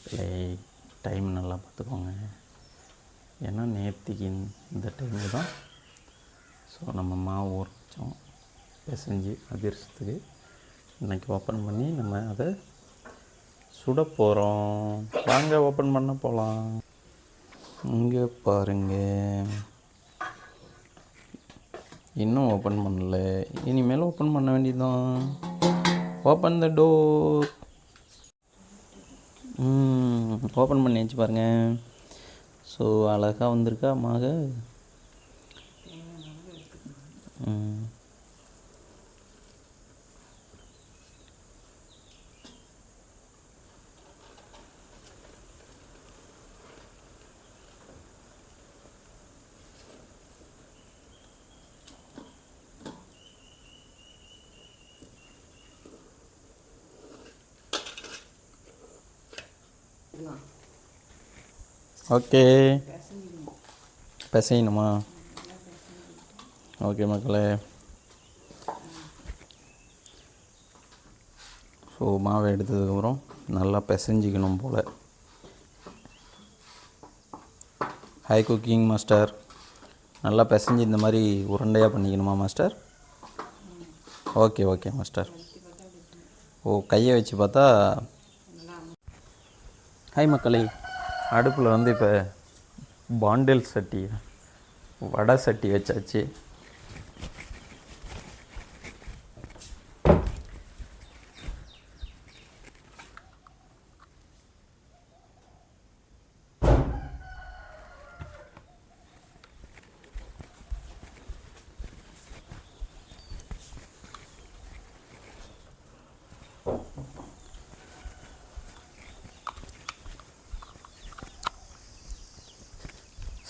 மக்களே, டைம் நல்லா பார்த்துக்கோங்க. ஏன்னா நேற்றுக்கு இந்த டைமில் தான் நம்ம மாவு உரைச்சோம் பிசைஞ்சு அதிரசத்துக்கு. இன்றைக்கி ஓப்பன் பண்ணி நம்ம அதை சுட போகிறோம். வாங்க ஓப்பன் பண்ண போகலாம். இங்கே பாருங்கள், இன்னும் ஓப்பன் பண்ணல, இனிமேல் ஓப்பன் பண்ண வேண்டியதுதான். Open the door. ஓப்பன் பண்ணியாச்சு பாருங்கள். ஸோ அழகாக வந்திருக்கா மாக. ஓகே, பிசையணுமா? ஓகே மக்களே. ஸோ மாவை எடுத்ததுக்கப்புறம் நல்லா பிசைஞ்சிக்கணும் போல். Hi cooking master. நல்லா பிசைஞ்சு இந்த மாதிரி உருண்டையாக பண்ணிக்கணுமா மாஸ்டர்? Okay okay master. ஓ, கையை வச்சு பார்த்தா. ஹாய் மக்களே, அடுப்பில் வந்து இப்போ பாண்டில் சட்டி, வடை சட்டி வச்சாச்சு.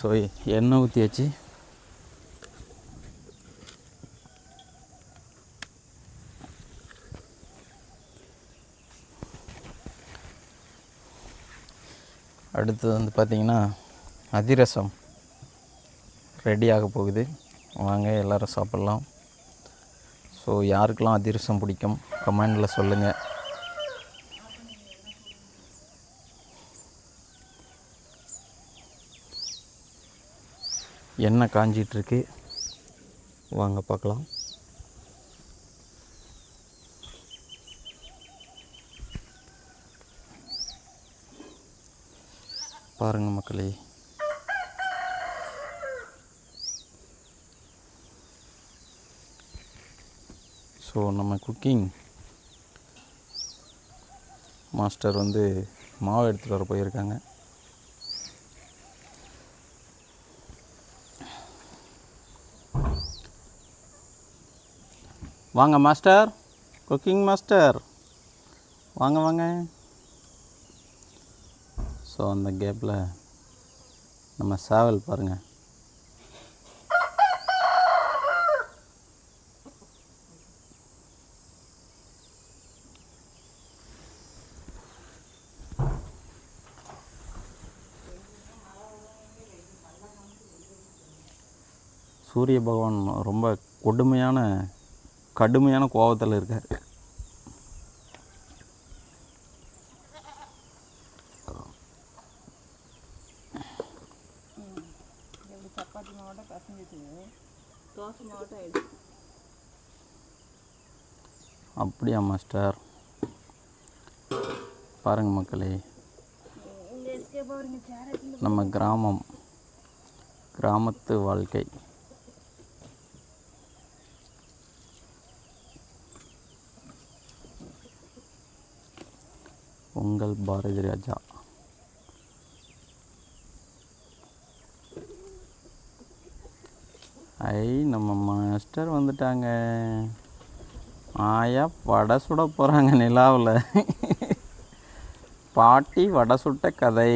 ஸோ எண்ணெய் ஊற்றியாச்சு. அடுத்தது வந்து பார்த்திங்கன்னா அதிரசம் ரெடி ஆக போகுது. வாங்க எல்லோரும் சாப்பிட்லாம். ஸோ யாருக்கெல்லாம் அதிரசம் பிடிக்கும் கமெண்டில் சொல்லுங்கள். எண்ணெய் காஞ்சிட்ருக்கு, வாங்க பார்க்கலாம். பாருங்கள் மக்களே, ஸோ நம்ம குக்கிங் மாஸ்டர் வந்து மாவு எடுத்துகிட்டு வர போயிருக்காங்க. வாங்க மாஸ்டர், குக்கிங் மாஸ்டர், வாங்க வாங்க. ஸோ அந்த கேப்பில் நம்ம சேவல் பாருங்கள். சூரிய பகவான் ரொம்ப கடுமையான கோபத்தில் இருக்கார். அப்படியா மாஸ்டர்? பாருங்கள் மக்களே, நம்ம கிராமத்து வாழ்க்கை. உங்கள் பாரதி ராஜா. நம்ம மாஸ்டர் வந்துட்டாங்க. ஆயா வடை சுட போகிறாங்க நிலாவில். பாட்டி வடை சுட்ட கதை.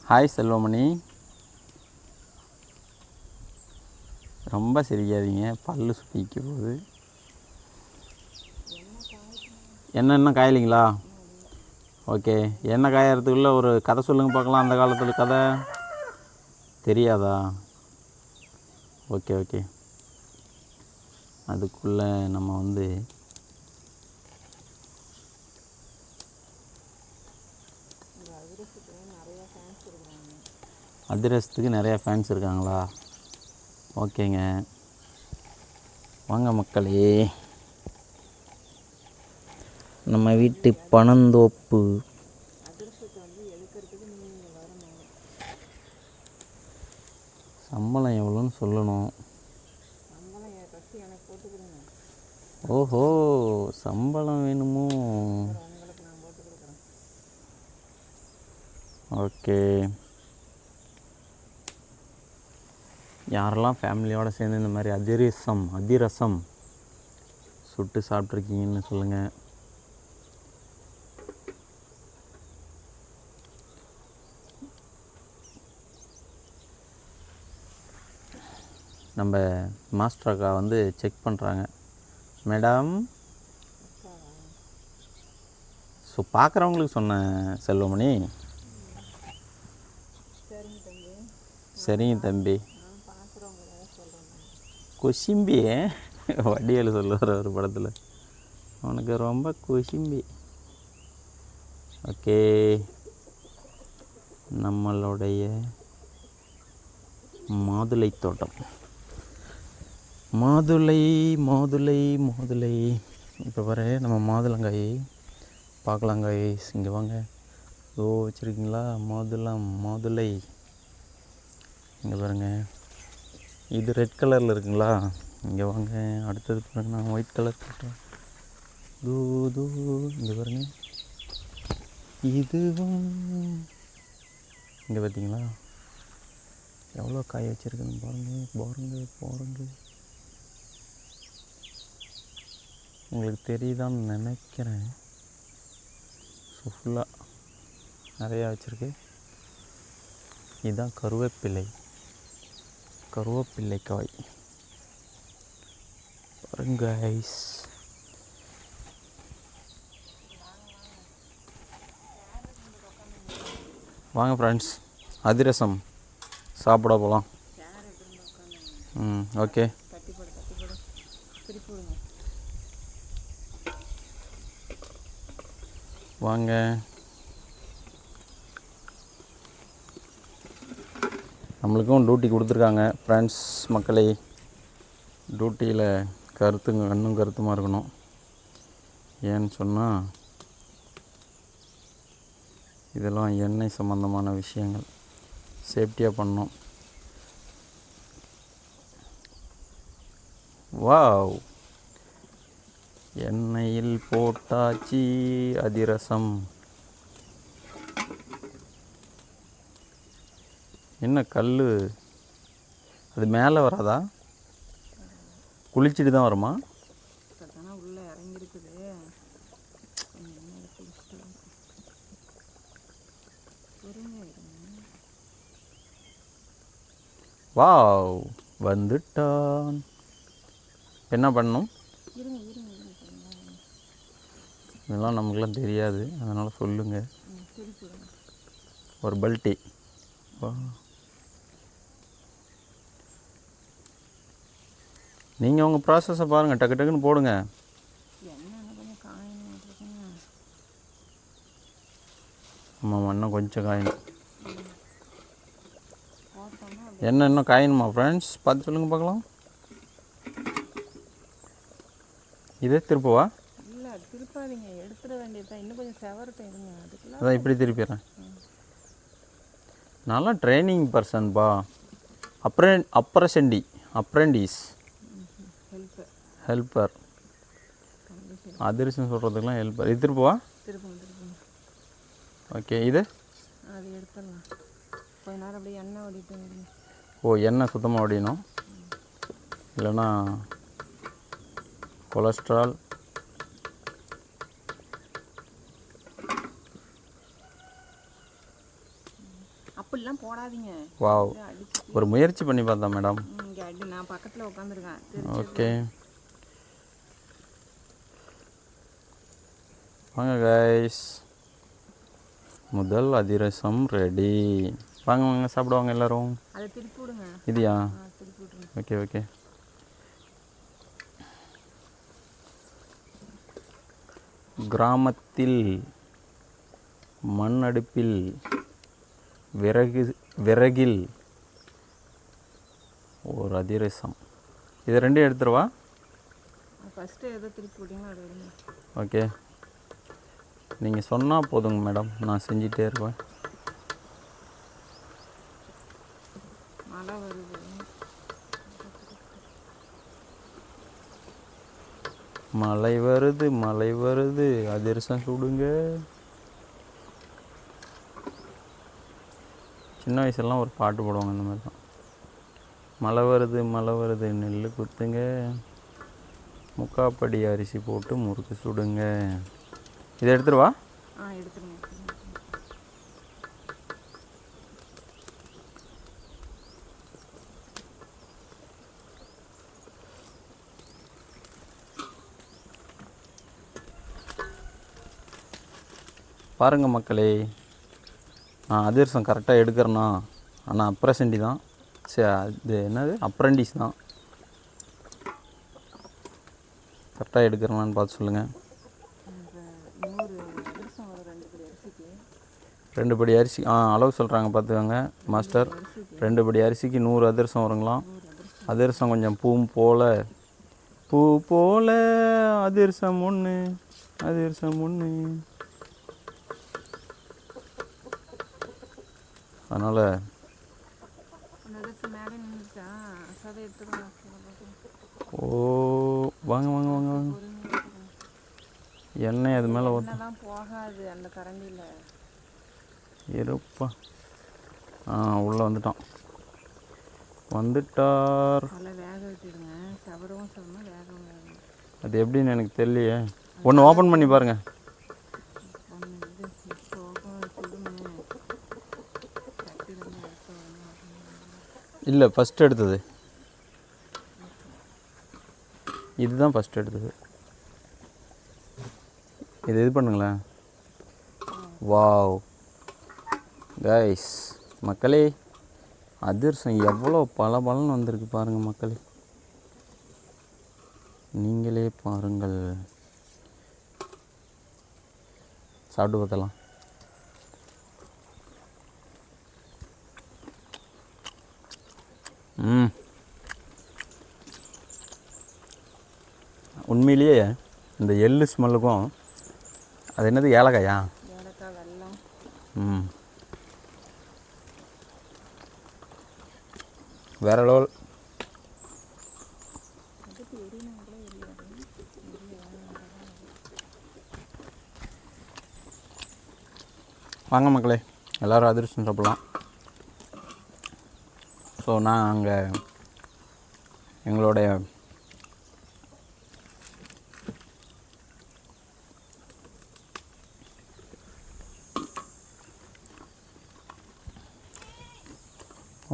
ஹாய் செல்வமணி. ரொம்ப சிரிக்காதீங்க, பல்லு சுட்டிக்க போகுது. என்ன காயலிங்களா? ஓகே, என்ன காயறதுக்குள்ளே ஒரு கதை சொல்லுங்கள் பார்க்கலாம். அந்த காலத்தில் கதை தெரியாதா? ஓகே, அதுக்குள்ளே நம்ம வந்து அதிரசத்துக்கு நிறையா ஃபேன்ஸ் இருக்காங்களா? ஓகேங்க, வாங்க மக்களே, நம்ம வீட்டு பனந்தோப்பு. சம்பளம் எவ்வளோன்னு சொல்லணும். ஓஹோ, சம்பளம் வேணுமோ? ஓகே, யாரெல்லாம் ஃபேமிலியோடு சேர்ந்து இந்த மாதிரி அதிரசம் சுட்டு சாப்பிட்ருக்கீங்கன்னு சொல்லுங்கள். நம்ம மாஸ்டர் அக்கா வந்து செக் பண்ணுறாங்க. மேடம், ஸோ பார்க்குறவங்களுக்கு சொன்னேன் செல்வமணி. சரிங்க தம்பி. கொஷிம்பி வடிவேலு சொல்லுவார் ஒரு படத்தில், உனக்கு ரொம்ப கொஷிம்பி. ஓகே, நம்மளுடைய மாதுளை தோட்டம். மாதுளை இப்போ வர நம்ம மாதுளங்காய் பார்க்கலாங்காய். இங்கே வாங்க, ஓ வச்சுருக்கீங்களா மாதுளை. இங்கே பாருங்கள், இது ரெட் கலரில் இருக்குங்களா? இங்கே வாங்க, அடுத்தது பாருங்கள், நான் ஒயிட் கலர் போட்டேன். தூ இங்கே பாருங்கள், இதுவும் இங்கே பார்த்தீங்களா எவ்வளோ காய் வச்சுருக்குன்னு பாருங்கள். உங்களுக்கு தெரியுதான்னு நினைக்கிறேன். ஸோ ஃபுல்லாக நிறையா வச்சுருக்கு. இதுதான் கருவேப்பிள்ளை காய் பாருங்க கைஸ். வாங்க ஃப்ரெண்ட்ஸ், அதிரசம் சாப்பிட போகலாம். ஓகே, வாங்க. நம்மளுக்கும் டியூட்டி கொடுத்துருக்காங்க ஃப்ரெண்ட்ஸ். மக்களே, டியூட்டியில் கண்ணும் கருத்துமாக இருக்கணும். ஏன்னு சொன்னால் இதெல்லாம் எண்ணெய் சம்மந்தமான விஷயங்கள், சேஃப்டியாக பண்ணணும். வாவ், எண்ணெயில் போட்டாச்சு அதிரசம். என்ன கல் அது மேலே வராதா? குளிச்சுட்டு தான் வருமா? உள்ளே இறங்கிருக்குது. வாவ், வந்துட்டான். என்ன பண்ணணும்? இதெல்லாம் நமக்குலாம் தெரியாது, அதனால் சொல்லுங்கள். ஒரு பல்ட்டி. நீங்கள் உங்கள் ப்ராசஸை பாருங்கள், டக்கு டக்குன்னு போடுங்க. ஆமாம், இன்னும் கொஞ்சம் காயணும். என்ன இன்னும் காயணுமா ஃப்ரெண்ட்ஸ்? பார்த்து சொல்லுங்கள் பார்க்கலாம். இதே திருப்பவா? இல்லை, திருப்பாதீங்க, எடுத்துட வேண்டியதுதான். இன்னும் கொஞ்சம் செவரட்டும் இருங்க. அதுக்குள்ள அதான் இப்படி திருப்பிடுறேன். நல்லா ட்ரைனிங் பர்சன்பா. Apprentice, helper. அதிரசம் சொல்கிறதுக்கெலாம் ஹெல்ப்பர். இது திருப்பவா? ஓகே, இது அது எடுத்துடலாம். கொஞ்ச நேரம் அப்படியே எண்ணெய் ஓடிட்டு. ஓ, எண்ணெய் சுத்தமாக ஓடிணும், இல்லைன்னா கொலஸ்ட்ரால். அப்படிலாம் போடாதீங்க. வாவ், ஒரு முயற்சி பண்ணி பார்த்தேன் மேடம். இங்கே அடி, நான் பக்கத்தில் உட்காந்துருக்கேன். ஓகே, வாங்க கைஸ், முதல் அதிரசம் ரெடி. வாங்க வாங்க சாப்பிடுவாங்க எல்லோரும். அதை திருப்பி விடுங்க. இதையா? Okay okay. கிராமத்தில் மண் அடுப்பில் விறகில் ஒரு அதிரசம். இது ரெண்டையும் எடுத்துருவா. ஃபஸ்ட்டு எதை திருப்பி போட்டிங்களோ அது எடுங்க. ஓகே, நீங்கள் சொன்னால் போதுங்க மேடம், நான் செஞ்சிட்டே இருப்பேன். மழை வருது. மழை வருது மழை வருது அதிரசம் சுடுங்க. சின்ன வயசுலலாம் ஒரு பாட்டு போடுவாங்க இந்த மாதிரி தான். மழை வருது நெல் குத்துங்க, முக்காப்படி அரிசி போட்டு முறுக்கு சுடுங்க. இதை எடுத்துருவா. எடுத்துருங்க. பாருங்கள் மக்களே, நான் அதிரசம் கரெக்டாக எடுக்கிறேன்னா, ஆனால் அப்ரசண்டி தான். சரி, அது என்னது, அப்ரண்டிஸ் தான். கரெக்டாக எடுக்கிறேன்னான்னு பார்த்து சொல்லுங்கள். 2 படி அரிசி அளவு சொல்கிறாங்க பார்த்துக்கோங்க மாஸ்டர். 2 படி அரிசிக்கு 100 அதிரசம் வருங்களாம். அதிரசம் கொஞ்சம் பூ போல அதிரசம் ஒன்று. அதனால் வாங்க எண்ணெய் அது மேலே போகாது அந்த கரண்டியில். இருப்பா. உள்ளே வந்துட்டார். வேக விட்டுடுங்க. சவரவும் சொல்லணும், வேகவும் வேகணும். அது எப்படின்னு எனக்கு தெரியலையே. ஒன்று ஓப்பன் பண்ணி பாருங்கள். இல்லை, ஃபஸ்ட்டு எடுத்தது இதுதான். ஃபஸ்ட்டு எடுத்தது இது பண்ணுங்களேன். வாவ் கைஸ், மக்களே, அதிரசம் எவ்வளோ பலன்னு வந்திருக்கு பாருங்கள் மக்களே, நீங்களே பாருங்கள். சாப்பிட்டு பார்த்தலாம். உண்மையிலேயே இந்த எள்ளு ஸ்மெல்லுக்கும் அது என்னது, ஏலக்காயா? ஏலக்காய், வெல்லம். வேற லெவல். வாங்க மக்களே, எல்லோரும் அதிரசம் சாப்பிட்லாம். ஸோ நான் அங்கே எங்களுடைய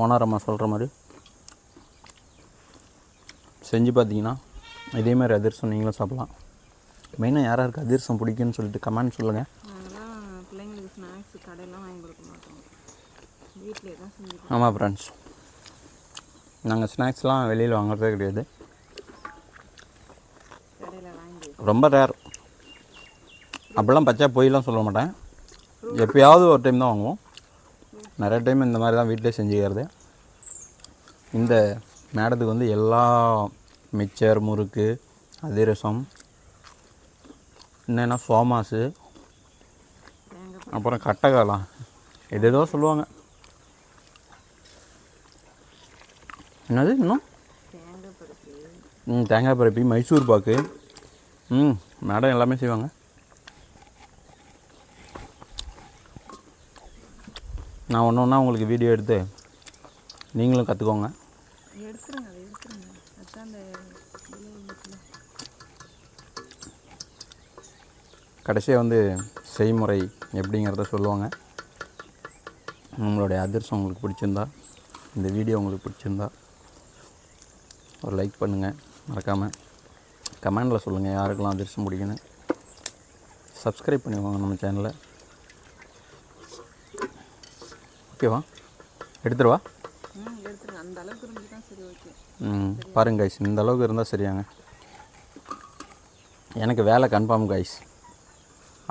ஓனர் அம்மா சொல்கிற மாதிரி செஞ்சு பார்த்தீங்கன்னா இதேமாதிரி அதிரசம் நீங்களும் சாப்பிட்லாம். மெயினாக யாராருக்கு அதிரசம் பிடிக்குன்னு சொல்லிட்டு கமெண்ட் சொல்லுங்கள். பிள்ளைங்களுக்கு ஸ்நாக்ஸ் கடையெல்லாம் வாங்கி கொடுக்க மாட்டோம், வீட்டிலே தான் செஞ்சு. ஆமாம் ஃப்ரெண்ட்ஸ், நாங்கள் ஸ்நாக்ஸ்லாம் வெளியில் வாங்குறதே கிடையாது. கடையில் வாங்கி ரொம்ப ரேர். அப்படிலாம் பச்சை போயெலாம் சொல்ல மாட்டேன், எப்போயாவது ஒரு டைம் தான் வாங்குவோம். நிறைய டைம் இந்த மாதிரி தான் வீட்டிலே செஞ்சுக்கிறது. இந்த மேடத்துக்கு வந்து எல்லா மிக்சர், முறுக்கு, அதிரசம், என்னென்னா சோமாஸு, அப்புறம் கட்டக்காலம், எதேதோ சொல்லுவாங்க. என்னது இன்னும் தேங்காய் பருப்பி, மைசூர் பாக்கு, மேடம் எல்லாமே செய்வாங்க. நான் ஒன்று ஒன்றா உங்களுக்கு வீடியோ எடுத்து நீங்களும் கற்றுக்கோங்க. கடைசியாக வந்து செய்முறை எப்படிங்கிறத சொல்லுவாங்க. நம்மளுடைய அதிரசம் உங்களுக்கு பிடிச்சிருந்தா, இந்த வீடியோ உங்களுக்கு பிடிச்சிருந்தா ஒரு லைக் பண்ணுங்கள். மறக்காமல் கமெண்டில் சொல்லுங்கள் யாருக்கெல்லாம் அதிரசம் பிடிக்குன்னு. சப்ஸ்கிரைப் பண்ணிக்கோங்க நம்ம சேனலை. ஓகேவா? எடுத்துருவா. பாருங்க கைஸ், இந்த அளவுக்கு இருந்தால் சரியாங்க. எனக்கு வேலை கன்ஃபார்ம் கைஸ்.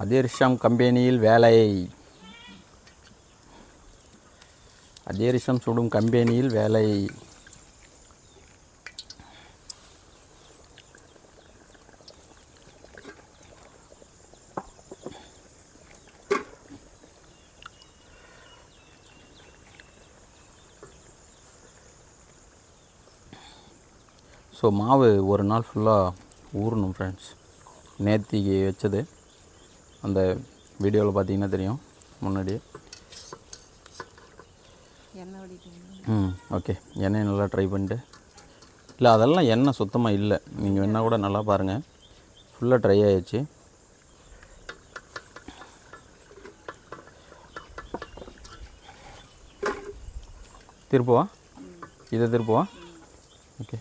அதிரசம் கம்பெனியில் வேலை. அதிரசம் சுடும் கம்பெனியில் வேலை. ஸோ மாவு ஒரு நாள் ஃபுல்லாக ஊறணும் ஃப்ரெண்ட்ஸ். நேத்திக்கு வச்சது அந்த வீடியோவில் பார்த்தீங்கன்னா தெரியும் முன்னாடியே. எண்ணெய் வடிக்கணும். ஓகே, எண்ணெய் நல்லா ட்ரை பண்ணிட்டு. இல்லை அதெல்லாம் எண்ணெய் சுத்தமாக இல்லை, நீங்கள் வேணால் கூட நல்லா பாருங்கள். ஃபுல்லாக ட்ரை ஆகிடுச்சு. திருப்புவா, இதை திருப்புவா. ஓகே,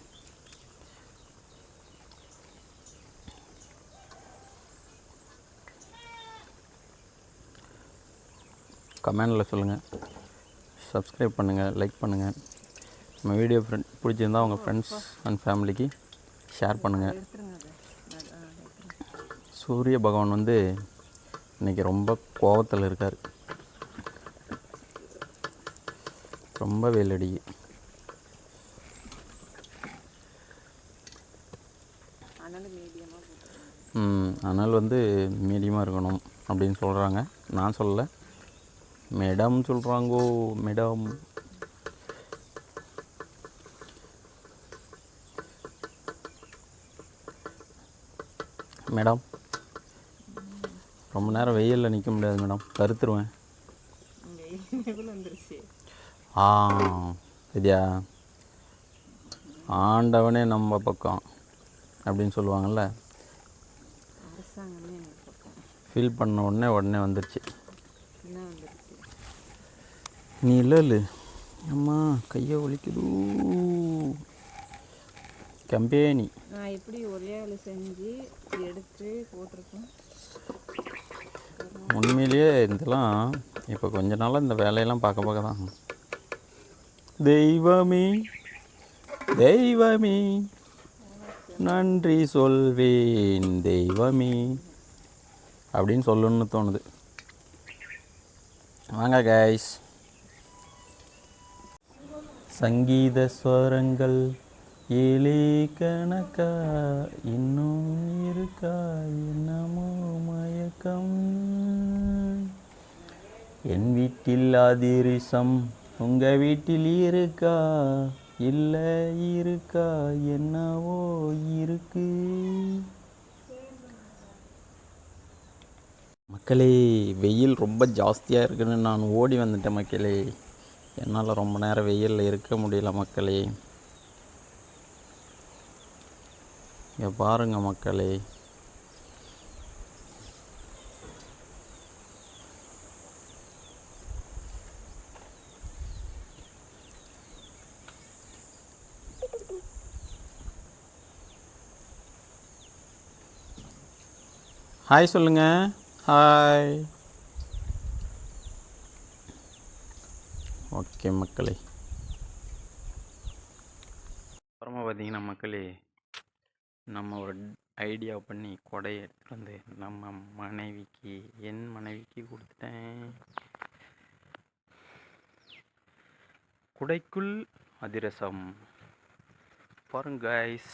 கமெண்டில் சொல்லுங்கள், சப்ஸ்கிரைப் பண்ணுங்கள், லைக் பண்ணுங்கள். நம்ம வீடியோ பிடிச்சிருந்தால் உங்கள் ஃப்ரெண்ட்ஸ் அண்ட் ஃபேமிலிக்கு ஷேர் பண்ணுங்கள். சூரிய பகவான் வந்து இன்றைக்கி ரொம்ப கோபத்தில் இருக்கார். ரொம்ப வெயில் அடிக்கு. அனல் வந்து மீடியமாக இருக்கணும் அப்படின்னு சொல்கிறாங்க. நான் சொல்லலை, மேடம் சொல்கிறாங்கோ. மேடம் மேடம் ரொம்ப நேரம் வெயிலில் நிற்க முடியாது மேடம், கருத்துருவேன். சரியா, ஆண்டவனே நம்ம பக்கம் அப்படின்னு சொல்லுவாங்கள்ல, ஃபீல் பண்ண உடனே வந்துடுச்சு. நீ இல்லை அம்மா கையை ஒலிக்குது கம்பெனி. நான் எப்படி ஒரே ஆள் செஞ்சு எடுத்து போட்டிருக்கேன். உண்மையிலேயே இதெல்லாம் இப்போ கொஞ்ச நாளாக இந்த வேலையெல்லாம் பார்க்க தான் தெய்வமே தெய்வமே நன்றி சொல்வேன் தெய்வமே அப்படின்னு சொல்லணும்னு தோணுது. வாங்க கைஸ், சங்கீத ஸ்வரங்கள் ஏழே கணக்கா இன்னும் இருக்கா என்னமோ மயக்கம். என் வீட்டில் அதிரசம் உங்கள் வீட்டில் இருக்கா இல்லை இருக்கா என்னவோ இருக்கு. மக்களே, வெயில் ரொம்ப ஜாஸ்தியாக இருக்குன்னு நான் ஓடி வந்துட்டேன் மக்களே. என்னால் ரொம்ப நேரம் வெயிலில் இருக்க முடியல மக்களே. இங்கே பாருங்கள் மக்களே, ஹாய் சொல்லுங்கள். ஹாய். ஓகே மக்களே, அப்புறமா பார்த்தீங்கன்னா மக்களே, நம்ம ஒரு ஐடியா பண்ணி கொடையை எடுத்துகிட்டு வந்து நம்ம மனைவிக்கு, என் மனைவிக்கு கொடுத்துட்டேன். குடைக்குள் அதிரசம் பாருங்க கைஸ்.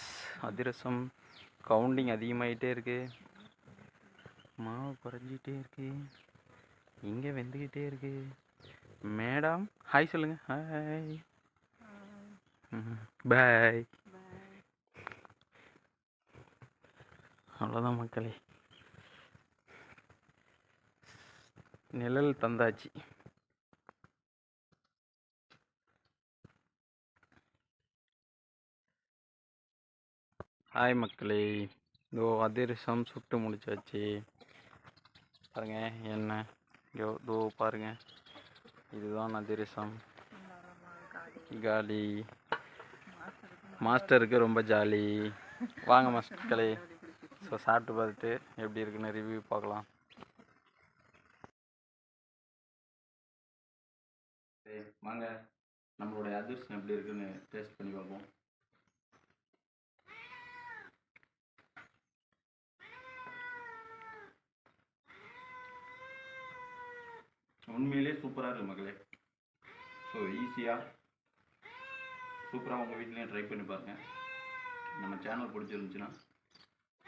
அதிரசம் கவுண்டிங் அதிகமாகிட்டே இருக்கு, மாவு குறைஞ்சிட்டே இருக்கு, இங்கே வெந்துக்கிட்டே இருக்கு. மேடம் ஹாய் சொல்லுங்கள். ஹாய், பாய். அவ்வளோதான் மக்களே, நிழல் தந்தாச்சு. ஹாய் மக்களே, இதோ அதிரசம் சுட்டு முடிச்சாச்சு. பாருங்க என்ன இதோ பாருங்க, இதுதான் அதிரசம். காலி. மாஸ்டருக்கு ரொம்ப ஜாலி. வாங்க மக்களே, ஸோ சாப்பிட்டு பார்த்துட்டு எப்படி இருக்குன்னு ரிவ்யூ பார்க்கலாம். வாங்க நம்மளுடைய அதிரசம் எப்படி இருக்குன்னு டேஸ்ட் பண்ணி பார்ப்போம். உண்மையிலே சூப்பராக இருக்குது மக்களே. ஸோ ஈஸியாக சூப்பராக உங்கள் வீட்லேயும் ட்ரை பண்ணி பாருங்கள். நம்ம சேனல் பிடிச்சிருந்துச்சுன்னா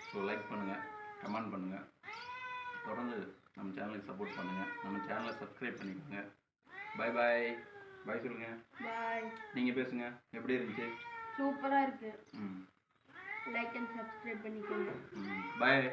ஸோ லைக் பண்ணுங்கள், கமெண்ட் பண்ணுங்கள், தொடர்ந்து நம்ம சேனலுக்கு சப்போர்ட் பண்ணுங்கள், நம்ம சேனலை சப்ஸ்கிரைப் பண்ணிக்கோங்க. பாய் பாய். பாய் சொல்லுங்கள். பாய். நீங்கள் பேசுங்க. எப்படி இருந்துச்சு? சூப்பராக இருக்குது. ம். லைக் அண்ட் சப்ஸ்கிரைப் பண்ணிக்கோங்க. பாய்.